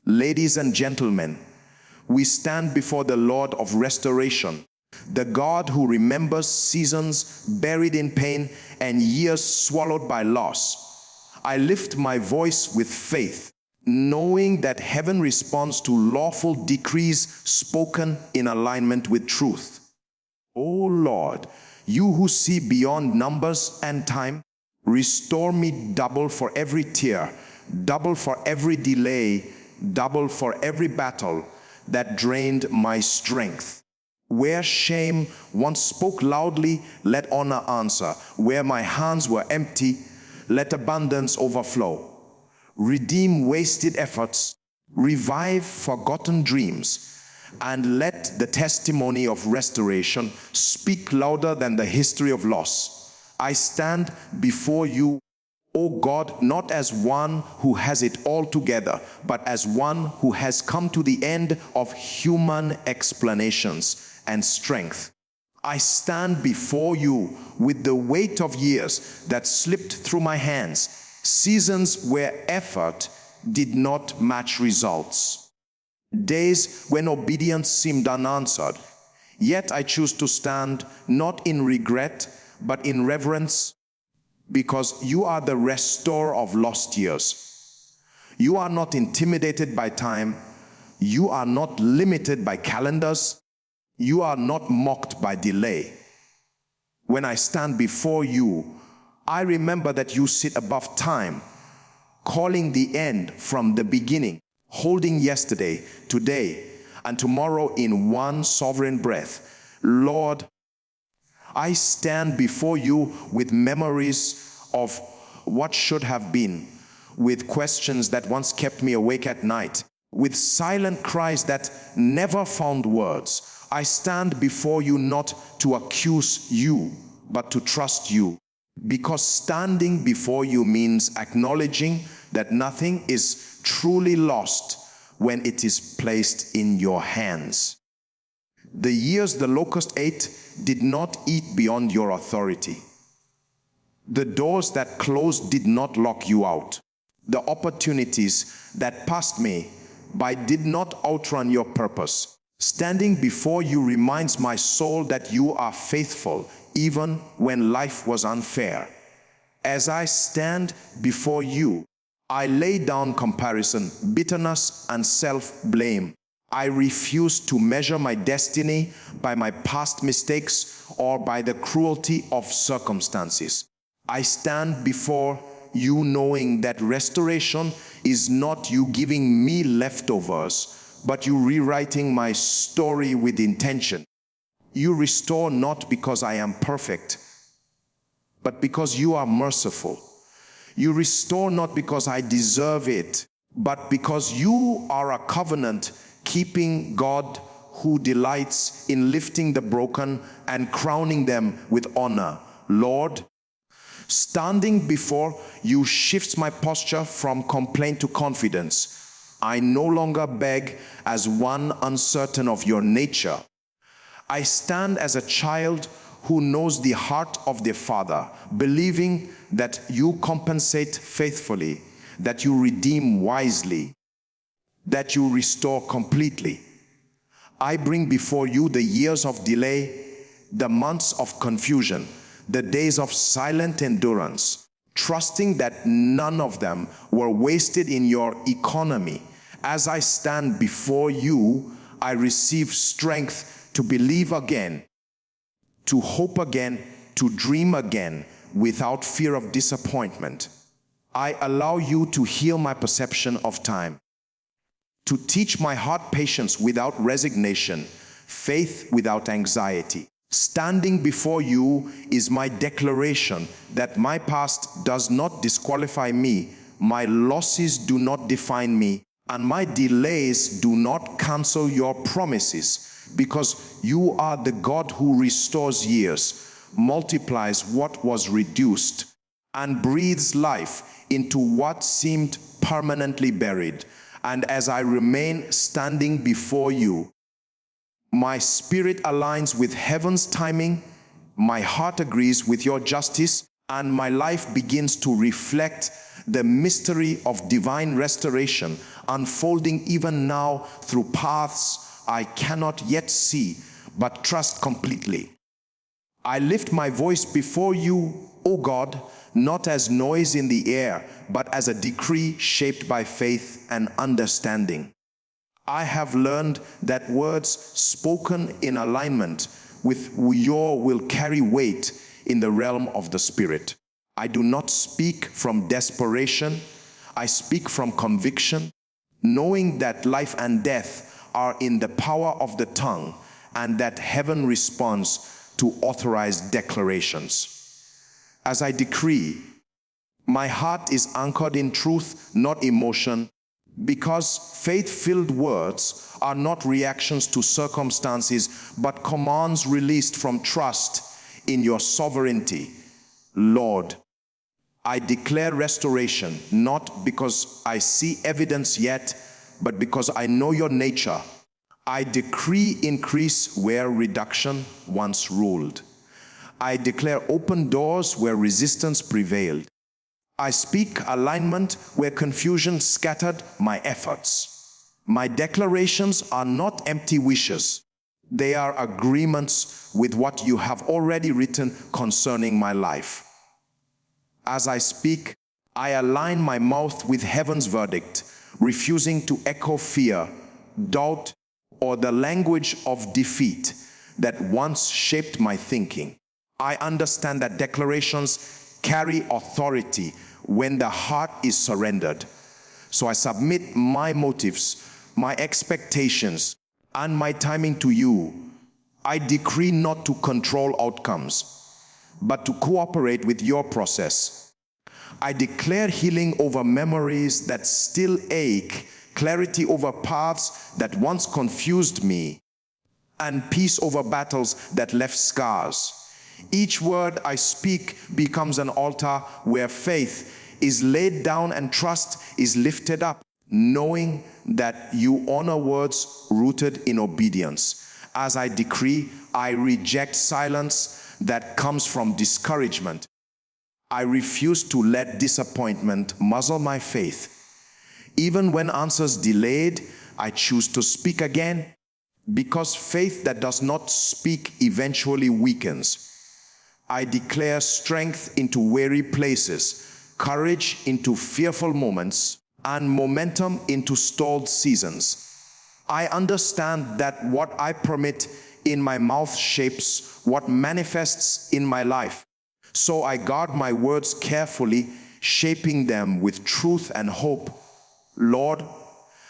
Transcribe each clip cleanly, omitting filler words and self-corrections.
Ladies and gentlemen, we stand before the Lord of restoration, the God who remembers seasons buried in pain and years swallowed by loss. I lift my voice with faith, knowing that heaven responds to lawful decrees spoken in alignment with truth. O Lord, you who see beyond numbers and time, restore me double for every tear, double for every delay, double for every battle that drained my strength. Where shame once spoke loudly, let honor answer. Where my hands were empty, let abundance overflow. Redeem wasted efforts, revive forgotten dreams, and let the testimony of restoration speak louder than the history of loss. I stand before you, O God, not as one who has it all together, but as one who has come to the end of human explanations and strength. I stand before you with the weight of years that slipped through my hands, seasons where effort did not match results, days when obedience seemed unanswered. Yet I choose to stand not in regret, but in reverence, because you are the restorer of lost years. You are not intimidated by time. You are not limited by calendars. You are not mocked by delay. When I stand before you, I remember that you sit above time, calling the end from the beginning, holding yesterday, today, and tomorrow in one sovereign breath. Lord, I stand before you with memories of what should have been, with questions that once kept me awake at night, with silent cries that never found words. I stand before you not to accuse you, but to trust you. Because standing before you means acknowledging that nothing is truly lost when it is placed in your hands. The years the locust ate did not eat beyond your authority. The doors that closed did not lock you out. The opportunities that passed me by did not outrun your purpose. Standing before you reminds my soul that you are faithful, even when life was unfair. As I stand before you, I lay down comparison, bitterness, and self-blame. I refuse to measure my destiny by my past mistakes or by the cruelty of circumstances. I stand before you knowing that restoration is not you giving me leftovers, but you rewriting my story with intention. You restore not because I am perfect, but because you are merciful. You restore not because I deserve it, but because you are a covenant-keeping God who delights in lifting the broken and crowning them with honor. Lord, standing before you shifts my posture from complaint to confidence. I no longer beg as one uncertain of your nature. I stand as a child who knows the heart of their Father, believing that you compensate faithfully, that you redeem wisely, that you restore completely. I bring before you the years of delay, the months of confusion, the days of silent endurance, trusting that none of them were wasted in your economy. As I stand before you, I receive strength to believe again, to hope again, to dream again, without fear of disappointment. I allow you to heal my perception of time, to teach my heart patience without resignation, faith without anxiety. Standing before you is my declaration that my past does not disqualify me, my losses do not define me, and my delays do not cancel your promises, because you are the God who restores years, multiplies what was reduced, and breathes life into what seemed permanently buried. And as I remain standing before you, my spirit aligns with heaven's timing, my heart agrees with your justice, and my life begins to reflect the mystery of divine restoration unfolding even now through paths I cannot yet see, but trust completely. I lift my voice before you, O God, not as noise in the air, but as a decree shaped by faith and understanding. I have learned that words spoken in alignment with your will carry weight in the realm of the Spirit. I do not speak from desperation. I speak from conviction, knowing that life and death are in the power of the tongue and that heaven responds to authorized declarations. As I decree, my heart is anchored in truth, not emotion, because faith-filled words are not reactions to circumstances, but commands released from trust in your sovereignty. Lord, I declare restoration, not because I see evidence yet, but because I know your nature. I decree increase where reduction once ruled. I declare open doors where resistance prevailed. I speak alignment where confusion scattered my efforts. My declarations are not empty wishes. They are agreements with what you have already written concerning my life. As I speak, I align my mouth with heaven's verdict, refusing to echo fear, doubt, or the language of defeat that once shaped my thinking. I understand that declarations carry authority when the heart is surrendered. So I submit my motives, my expectations, and my timing to you. I decree not to control outcomes, but to cooperate with your process. I declare healing over memories that still ache, clarity over paths that once confused me, and peace over battles that left scars. Each word I speak becomes an altar where faith is laid down and trust is lifted up, knowing that you honor words rooted in obedience. As I decree, I reject silence that comes from discouragement. I refuse to let disappointment muzzle my faith. Even when answers delayed, I choose to speak again, because faith that does not speak eventually weakens. I declare strength into weary places, courage into fearful moments, and momentum into stalled seasons. I understand that what I permit in my mouth shapes what manifests in my life. So I guard my words carefully, shaping them with truth and hope. Lord,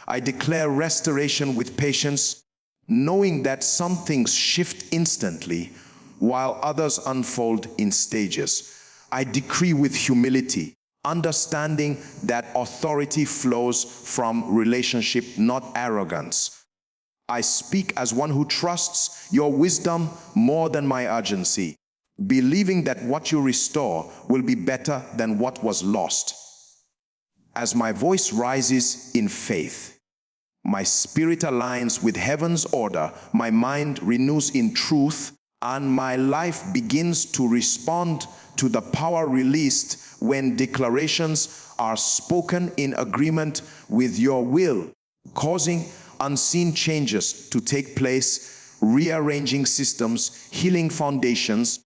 I declare restoration with patience, knowing that some things shift instantly, while others unfold in stages. I decree with humility, understanding that authority flows from relationship, not arrogance. I speak as one who trusts your wisdom more than my urgency, believing that what you restore will be better than what was lost. As my voice rises in faith, my spirit aligns with heaven's order, my mind renews in truth, and my life begins to respond to the power released when declarations are spoken in agreement with your will, causing unseen changes to take place, rearranging systems, healing foundations,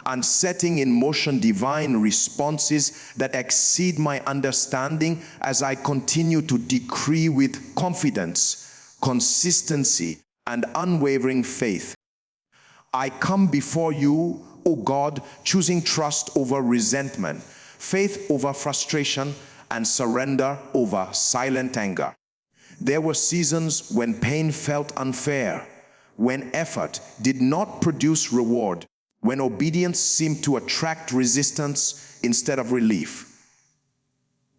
and setting in motion divine responses that exceed my understanding as I continue to decree with confidence, consistency, and unwavering faith. I come before you, O God, choosing trust over resentment, faith over frustration, and surrender over silent anger. There were seasons when pain felt unfair, when effort did not produce reward, when obedience seemed to attract resistance instead of relief.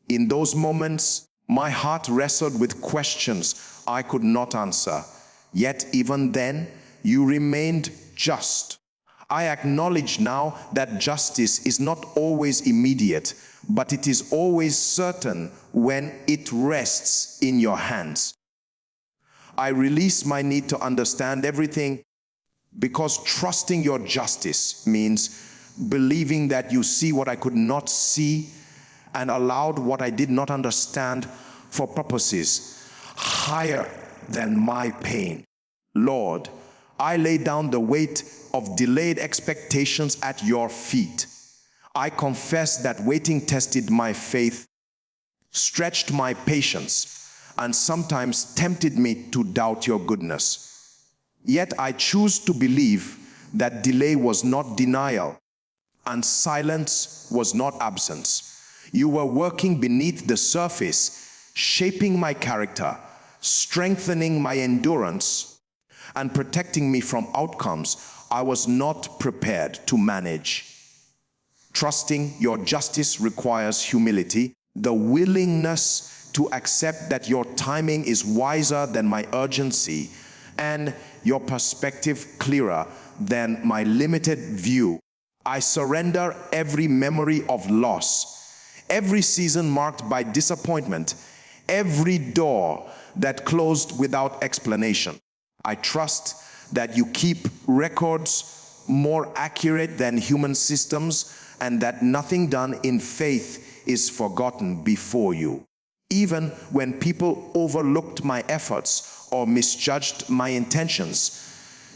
In those moments, my heart wrestled with questions I could not answer. Yet even then, you remained just. I acknowledge now that justice is not always immediate, but it is always certain when it rests in your hands. I release my need to understand everything, because trusting your justice means believing that you see what I could not see and allowed what I did not understand for purposes higher than my pain. Lord, I lay down the weight of delayed expectations at your feet. I confess that waiting tested my faith, stretched my patience, and sometimes tempted me to doubt your goodness. Yet I choose to believe that delay was not denial, and silence was not absence. You were working beneath the surface, shaping my character, strengthening my endurance, and protecting me from outcomes I was not prepared to manage. Trusting your justice requires humility, the willingness to accept that your timing is wiser than my urgency, and your perspective clearer than my limited view. I surrender every memory of loss, every season marked by disappointment, every door that closed without explanation. I trust that you keep records more accurate than human systems, and that nothing done in faith is forgotten before you. Even when people overlooked my efforts or misjudged my intentions,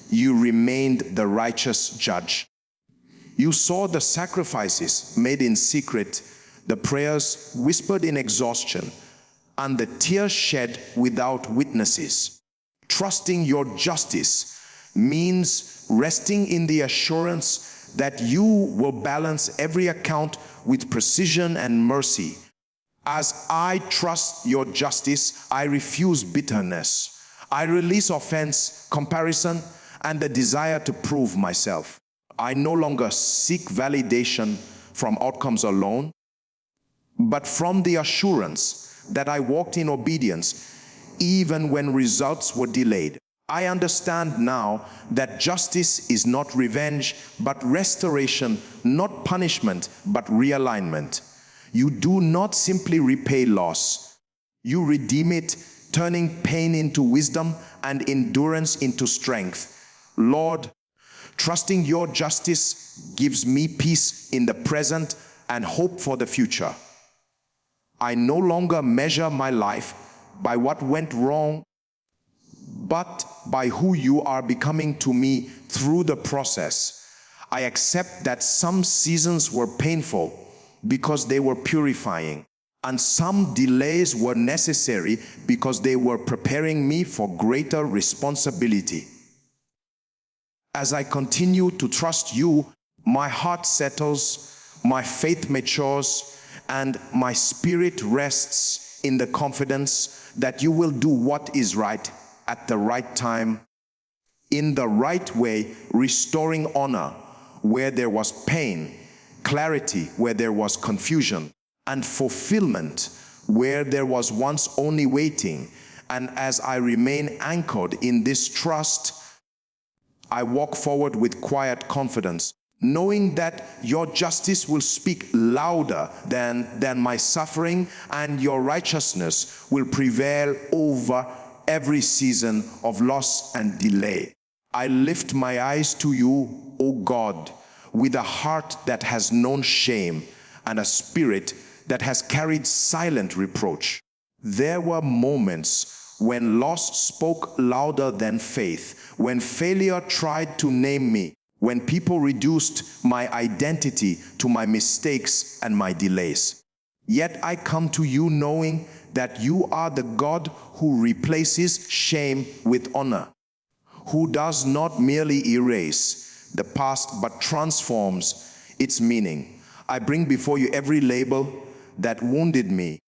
you remained the righteous judge. You saw the sacrifices made in secret, the prayers whispered in exhaustion, and the tears shed without witnesses. Trusting your justice means resting in the assurance that you will balance every account with precision and mercy. As I trust your justice, I refuse bitterness. I release offense, comparison, and the desire to prove myself. I no longer seek validation from outcomes alone, but from the assurance that I walked in obedience even when results were delayed. I understand now that justice is not revenge, but restoration, not punishment, but realignment. You do not simply repay loss. You redeem it, turning pain into wisdom and endurance into strength. Lord, trusting your justice gives me peace in the present and hope for the future. I no longer measure my life by what went wrong, but by who you are becoming to me through the process. I accept that some seasons were painful because they were purifying, and some delays were necessary because they were preparing me for greater responsibility. As I continue to trust you, my heart settles, my faith matures, and my spirit rests in the confidence that you will do what is right at the right time, in the right way, restoring honor where there was pain, clarity where there was confusion, and fulfillment where there was once only waiting. And as I remain anchored in this trust, I walk forward with quiet confidence, knowing that your justice will speak louder than my suffering, and your righteousness will prevail over every season of loss and delay. I lift my eyes to you, O God, with a heart that has known shame and a spirit that has carried silent reproach. There were moments when loss spoke louder than faith, when failure tried to name me, when people reduced my identity to my mistakes and my delays. Yet I come to you knowing that you are the God who replaces shame with honor, who does not merely erase the past but transforms its meaning. I bring before you every label that wounded me,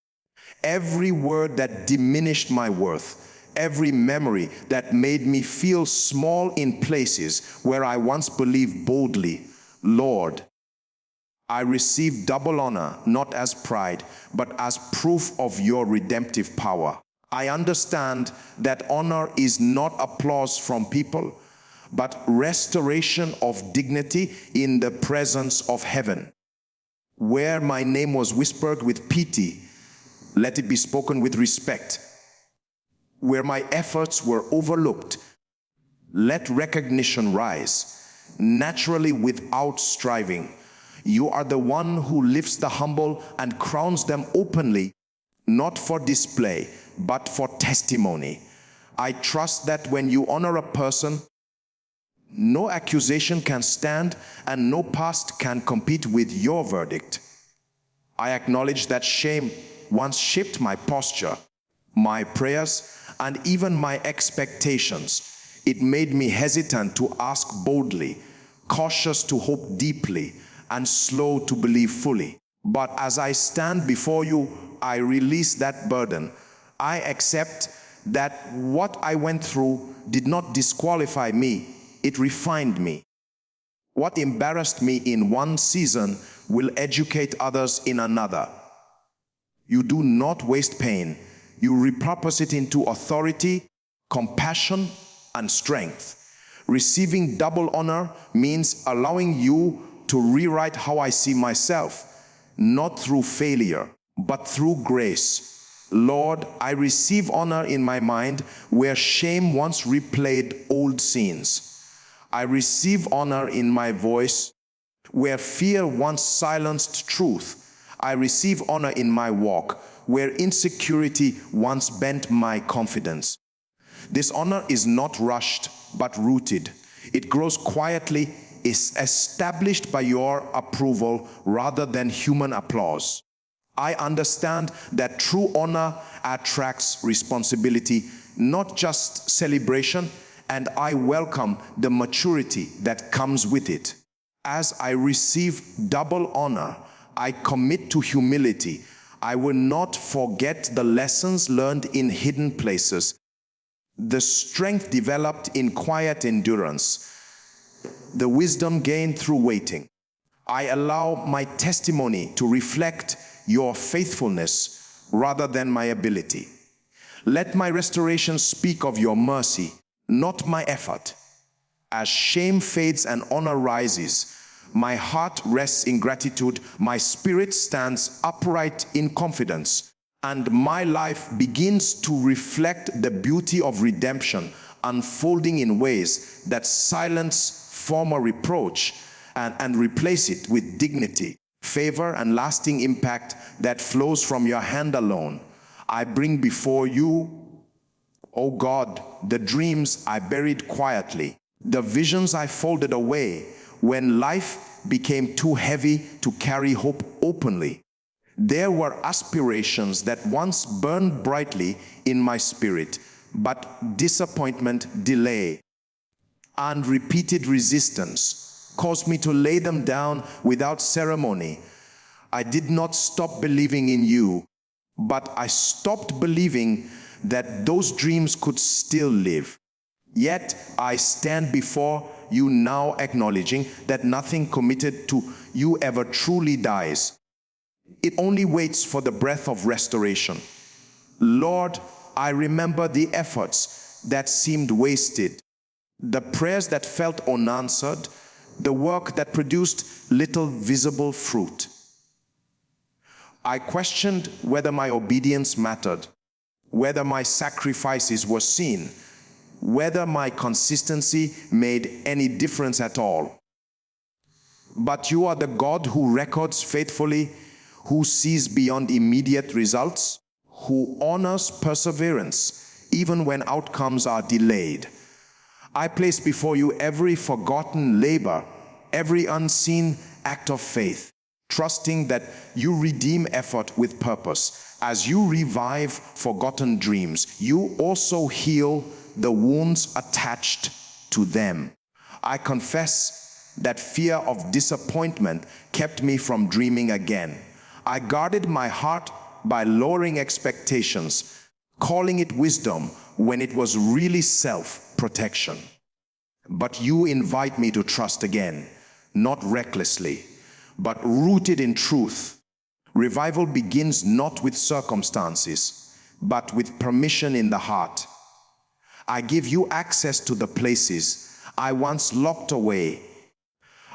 every word that diminished my worth, every memory that made me feel small in places where I once believed boldly. Lord, I receive double honor, not as pride, but as proof of your redemptive power. I understand that honor is not applause from people, but restoration of dignity in the presence of heaven. Where my name was whispered with pity, let it be spoken with respect. Where my efforts were overlooked, let recognition rise, naturally without striving. You are the one who lifts the humble and crowns them openly, not for display, but for testimony. I trust that when you honor a person, no accusation can stand and no past can compete with your verdict. I acknowledge that shame once shaped my posture, my prayers, and even my expectations. It made me hesitant to ask boldly, cautious to hope deeply, and slow to believe fully. But as I stand before you, I release that burden. I accept that what I went through did not disqualify me, it refined me. What embarrassed me in one season will educate others in another. You do not waste pain. You repurpose it into authority, compassion, and strength. Receiving double honor means allowing you to rewrite how I see myself, not through failure, but through grace. Lord, I receive honor in my mind where shame once replayed old scenes. I receive honor in my voice where fear once silenced truth. I receive honor in my walk where insecurity once bent my confidence. This honor is not rushed but rooted. It grows quietly, is established by your approval rather than human applause. I understand that true honor attracts responsibility, not just celebration, and I welcome the maturity that comes with it. As I receive double honor, I commit to humility. I will not forget the lessons learned in hidden places, the strength developed in quiet endurance, the wisdom gained through waiting. I allow my testimony to reflect your faithfulness rather than my ability. Let my restoration speak of your mercy, not my effort. As shame fades and honor rises, my heart rests in gratitude, my spirit stands upright in confidence, and my life begins to reflect the beauty of redemption, unfolding in ways that silence former reproach and replace it with dignity, favor, and lasting impact that flows from your hand alone. I bring before you, O God, the dreams I buried quietly, the visions I folded away when life became too heavy to carry hope openly. There were aspirations that once burned brightly in my spirit, but disappointment, delay, and repeated resistance caused me to lay them down without ceremony. I did not stop believing in you, but I stopped believing that those dreams could still live. Yet I stand before you now acknowledging that nothing committed to you ever truly dies. It only waits for the breath of restoration. Lord, I remember the efforts that seemed wasted, the prayers that felt unanswered, the work that produced little visible fruit. I questioned whether my obedience mattered, whether my sacrifices were seen, whether my consistency made any difference at all. But you are the God who records faithfully, who sees beyond immediate results, who honors perseverance even when outcomes are delayed. I place before you every forgotten labor, every unseen act of faith, trusting that you redeem effort with purpose. As you revive forgotten dreams, you also heal the wounds attached to them. I confess that fear of disappointment kept me from dreaming again. I guarded my heart by lowering expectations, calling it wisdom when it was really self-protection. But you invite me to trust again, not recklessly, but rooted in truth. Revival begins not with circumstances, but with permission in the heart. I give you access to the places I once locked away,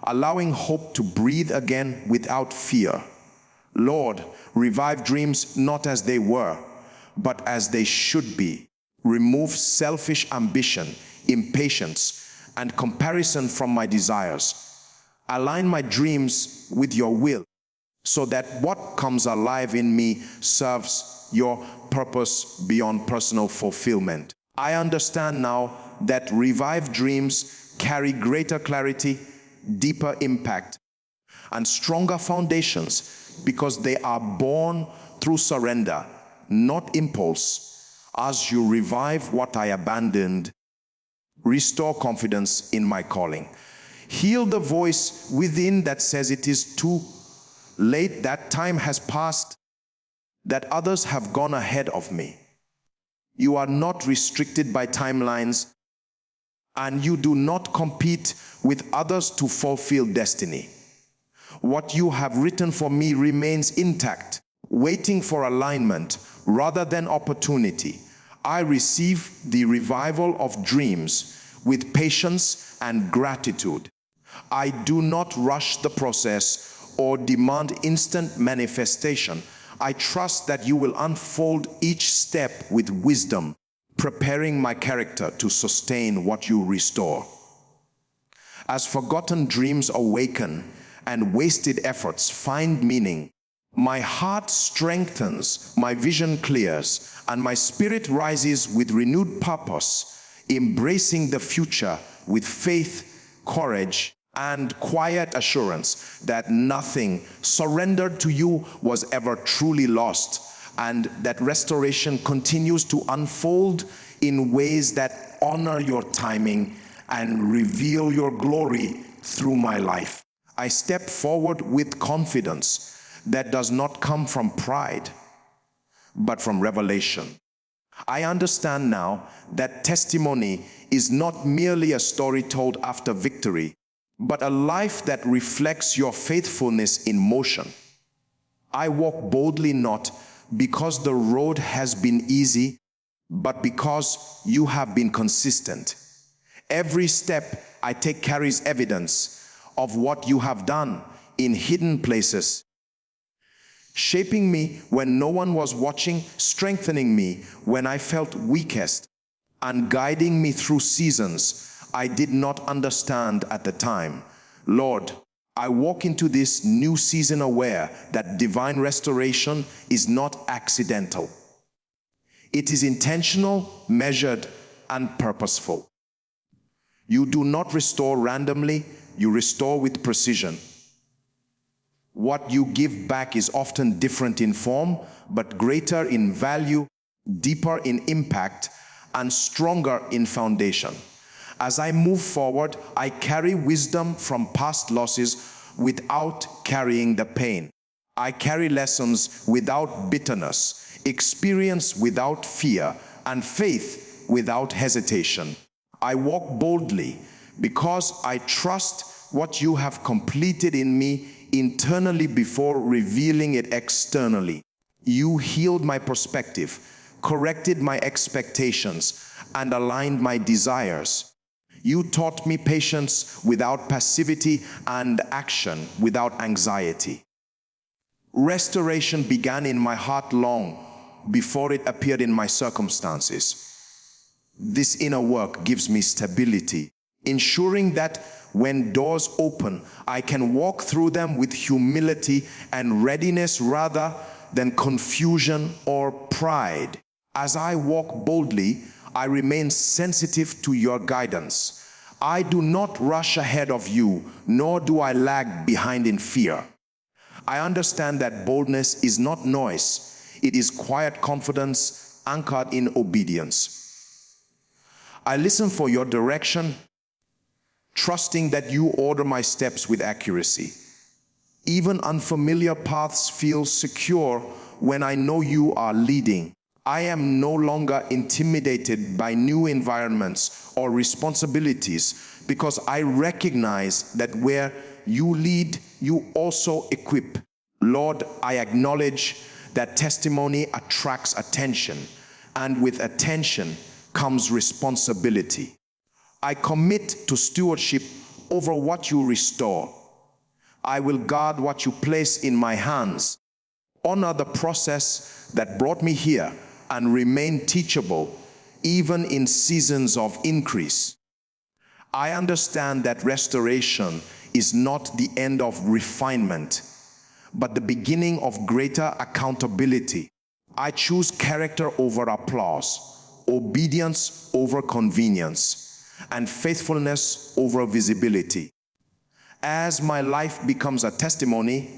allowing hope to breathe again without fear. Lord, revive dreams not as they were, but as they should be. Remove selfish ambition, impatience, and comparison from my desires. Align my dreams with your will, so that what comes alive in me serves your purpose beyond personal fulfillment. I understand now that revived dreams carry greater clarity, deeper impact, and stronger foundations because they are born through surrender, not impulse. As you revive what I abandoned, restore confidence in my calling. Heal the voice within that says it is too late, that time has passed, that others have gone ahead of me. You are not restricted by timelines, and you do not compete with others to fulfill destiny. What you have written for me remains intact, waiting for alignment rather than opportunity. I receive the revival of dreams with patience and gratitude. I do not rush the process or demand instant manifestation. I trust that you will unfold each step with wisdom, preparing my character to sustain what you restore. As forgotten dreams awaken and wasted efforts find meaning, my heart strengthens, my vision clears, and my spirit rises with renewed purpose, embracing the future with faith, courage, and quiet assurance that nothing surrendered to you was ever truly lost, and that restoration continues to unfold in ways that honor your timing and reveal your glory through my life. I step forward with confidence that does not come from pride, but from revelation. I understand now that testimony is not merely a story told after victory, but a life that reflects your faithfulness in motion. I walk boldly not because the road has been easy, but because you have been consistent. Every step I take carries evidence of what you have done in hidden places, shaping me when no one was watching, strengthening me when I felt weakest, and guiding me through seasons I did not understand at the time. Lord, I walk into this new season aware that divine restoration is not accidental. It is intentional, measured, and purposeful. You do not restore randomly, you restore with precision. What you give back is often different in form, but greater in value, deeper in impact, and stronger in foundation. As I move forward, I carry wisdom from past losses without carrying the pain. I carry lessons without bitterness, experience without fear, and faith without hesitation. I walk boldly because I trust what you have completed in me internally before revealing it externally. You healed my perspective, corrected my expectations, and aligned my desires. You taught me patience without passivity and action without anxiety. Restoration began in my heart long before it appeared in my circumstances. This inner work gives me stability, ensuring that when doors open, I can walk through them with humility and readiness rather than confusion or pride. As I walk boldly, I remain sensitive to your guidance. I do not rush ahead of you, nor do I lag behind in fear. I understand that boldness is not noise. It is quiet confidence anchored in obedience. I listen for your direction, trusting that you order my steps with accuracy. Even unfamiliar paths feel secure when I know you are leading. I am no longer intimidated by new environments or responsibilities because I recognize that where you lead, you also equip. Lord, I acknowledge that testimony attracts attention, and with attention comes responsibility. I commit to stewardship over what you restore. I will guard what you place in my hands, honor the process that brought me here, and remain teachable even in seasons of increase. I understand that restoration is not the end of refinement, but the beginning of greater accountability. I choose character over applause, obedience over convenience, and faithfulness over visibility. As my life becomes a testimony,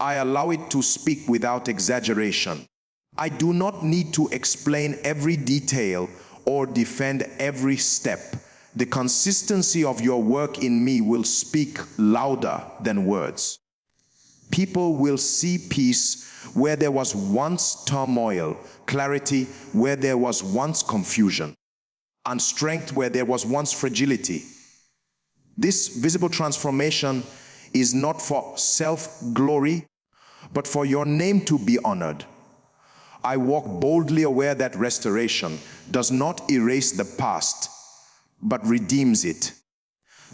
I allow it to speak without exaggeration. I do not need to explain every detail or defend every step. The consistency of your work in me will speak louder than words. People will see peace where there was once turmoil, clarity where there was once confusion, and strength where there was once fragility. This visible transformation is not for self-glory, but for your name to be honored. I walk boldly aware that restoration does not erase the past, but redeems it.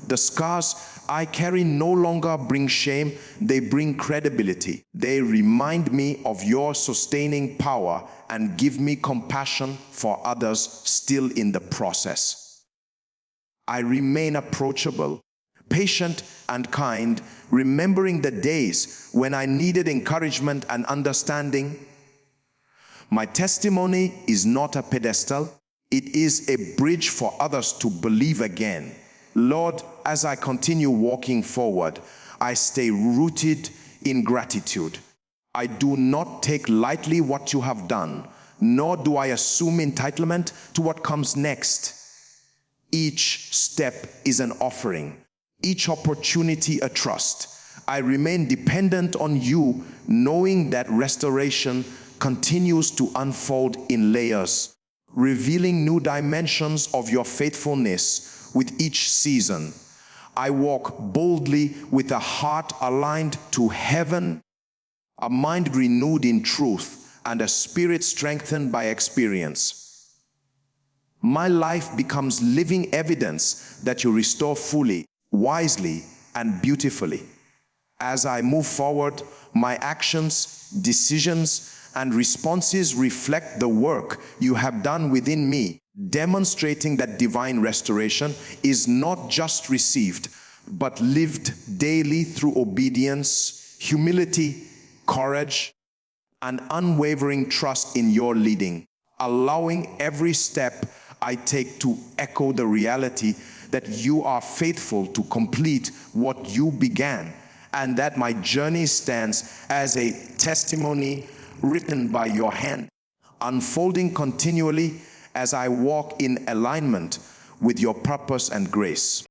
The scars I carry no longer bring shame, they bring credibility. They remind me of your sustaining power and give me compassion for others still in the process. I remain approachable, patient and kind, remembering the days when I needed encouragement and understanding. My testimony is not a pedestal, it is a bridge for others to believe again. Lord, as I continue walking forward, I stay rooted in gratitude. I do not take lightly what you have done, nor do I assume entitlement to what comes next. Each step is an offering, each opportunity a trust. I remain dependent on you, knowing that restoration continues to unfold in layers, revealing new dimensions of your faithfulness with each season. I walk boldly with a heart aligned to heaven, a mind renewed in truth, and a spirit strengthened by experience. My life becomes living evidence that you restore fully, wisely, and beautifully. As I move forward, my actions, decisions, and responses reflect the work you have done within me, demonstrating that divine restoration is not just received, but lived daily through obedience, humility, courage, and unwavering trust in your leading, allowing every step I take to echo the reality that you are faithful to complete what you began, and that my journey stands as a testimony written by your hand, unfolding continually as I walk in alignment with your purpose and grace.